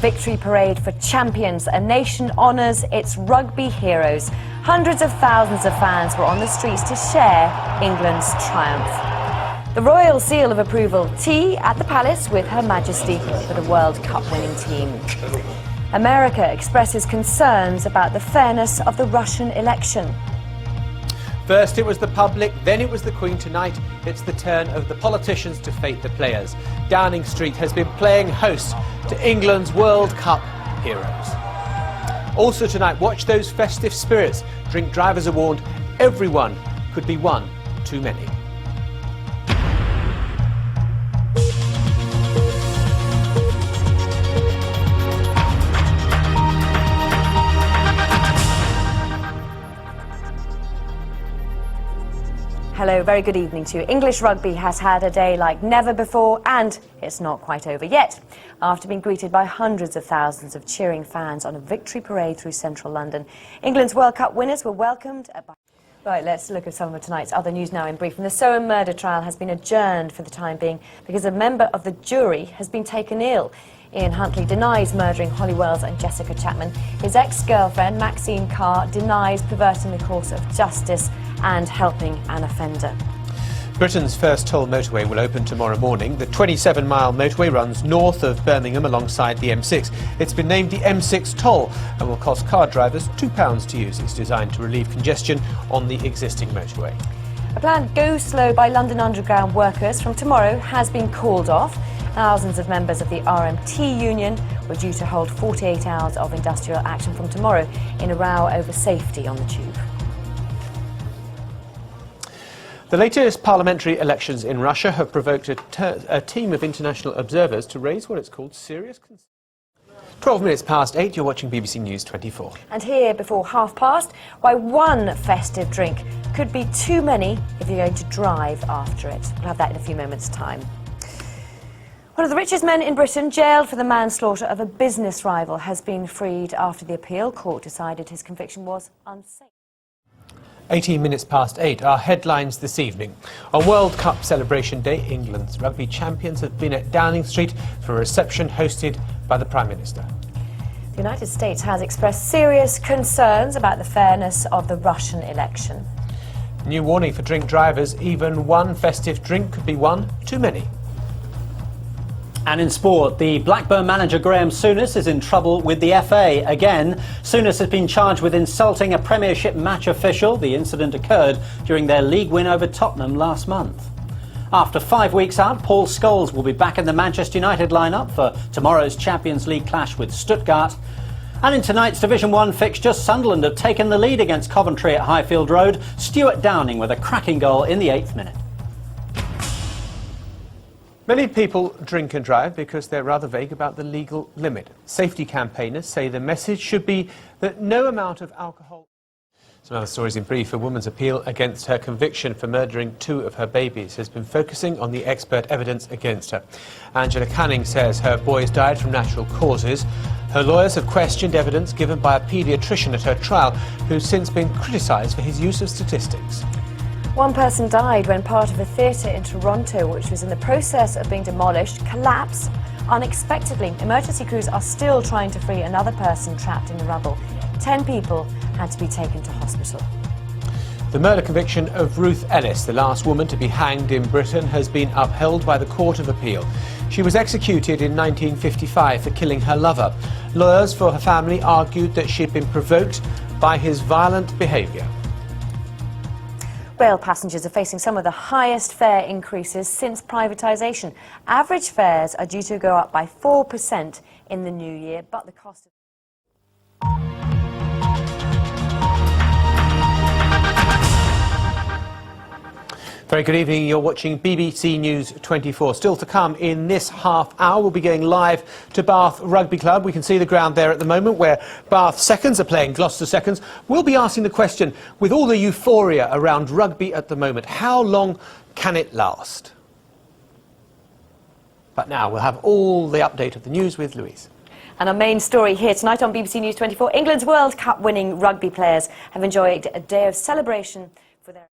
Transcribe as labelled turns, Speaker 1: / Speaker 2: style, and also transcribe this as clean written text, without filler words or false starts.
Speaker 1: victory parade for champions. A nation honours its rugby heroes. Hundreds of thousands of fans were on the streets to share England's triumph. The royal seal of approval, tea at the palace with Her Majesty for the World Cup winning team. America expresses concerns about the fairness of the Russian election.
Speaker 2: First it was the public, then it was the Queen. Tonight it's the turn of the politicians to fate the players. Downing Street has been playing host to England's World Cup heroes. Also tonight, watch those festive spirits. Drink drivers are warned, everyone could be one too many.
Speaker 1: Hello, very good evening to you. English rugby has had a day like never before, and it's not quite over yet. After being greeted by hundreds of thousands of cheering fans on a victory parade through central London, England's World Cup winners were welcomed by... Right, let's look at some of tonight's other news now in brief. And the Soham murder trial has been adjourned for the time being because a member of the jury has been taken ill. Ian Huntley denies murdering Holly Wells and Jessica Chapman. His ex-girlfriend, Maxine Carr, denies perverting the course of justice and helping an offender.
Speaker 2: Britain's first toll motorway will open tomorrow morning. The 27-mile motorway runs north of Birmingham alongside the M6. It's been named the M6 toll and will cost car drivers £2 to use. It's designed to relieve congestion on the existing motorway.
Speaker 1: A planned go slow by London Underground workers from tomorrow has been called off. Thousands of members of the RMT union were due to hold 48 hours of industrial action from tomorrow in a row over safety on the tube.
Speaker 2: The latest parliamentary elections in Russia have provoked a team of international observers to raise what it's called serious concerns. 12 minutes past 8, you're watching BBC News 24.
Speaker 1: And here, before 1:30, why one festive drink could be too many if you're going to drive after it. We'll have that in a few moments' time. One of the richest men in Britain, jailed for the manslaughter of a business rival, has been freed after the appeal court decided his conviction was unsafe.
Speaker 2: 18 minutes past 8, our headlines this evening. On World Cup celebration day, England's rugby champions have been at Downing Street for a reception hosted by the Prime Minister.
Speaker 1: The United States has expressed serious concerns about the fairness of the Russian election.
Speaker 2: New warning for drink drivers, even one festive drink could be one too many.
Speaker 3: And in sport, the Blackburn manager Graham Souness is in trouble with the FA again. Souness has been charged with insulting a Premiership match official. The incident occurred during their league win over Tottenham last month. After 5 weeks out, Paul Scholes will be back in the Manchester United lineup for tomorrow's Champions League clash with Stuttgart. And in tonight's Division 1 fixture, Sunderland have taken the lead against Coventry at Highfield Road. Stuart Downing with a cracking goal in the 8th minute.
Speaker 2: Many people drink and drive because they're rather vague about the legal limit. Safety campaigners say the message should be that no amount of alcohol... Some other stories in brief. A woman's appeal against her conviction for murdering 2 of her babies has been focusing on the expert evidence against her. Angela Canning says her boys died from natural causes. Her lawyers have questioned evidence given by a paediatrician at her trial, who's since been criticised for his use of statistics.
Speaker 1: One person died when part of a theatre in Toronto, which was in the process of being demolished, collapsed unexpectedly. Emergency crews are still trying to free another person trapped in the rubble. 10 people had to be taken to hospital.
Speaker 2: The murder conviction of Ruth Ellis, the last woman to be hanged in Britain, has been upheld by the Court of Appeal. She was executed in 1955 for killing her lover. Lawyers for her family argued that she'd been provoked by his violent behaviour.
Speaker 1: Rail passengers are facing some of the highest fare increases since privatisation. Average fares are due to go up by 4% in the new year, but the cost of...
Speaker 2: Very good evening, you're watching BBC News 24. Still to come in this half hour, we'll be going live to Bath Rugby Club. We can see the ground there at the moment where Bath Seconds are playing Gloucester Seconds. We'll be asking the question, with all the euphoria around rugby at the moment, how long can it last? But now we'll have all the update of the news with Louise.
Speaker 1: And our main story here tonight on BBC News 24, England's World Cup winning rugby players have enjoyed a day of celebration for their...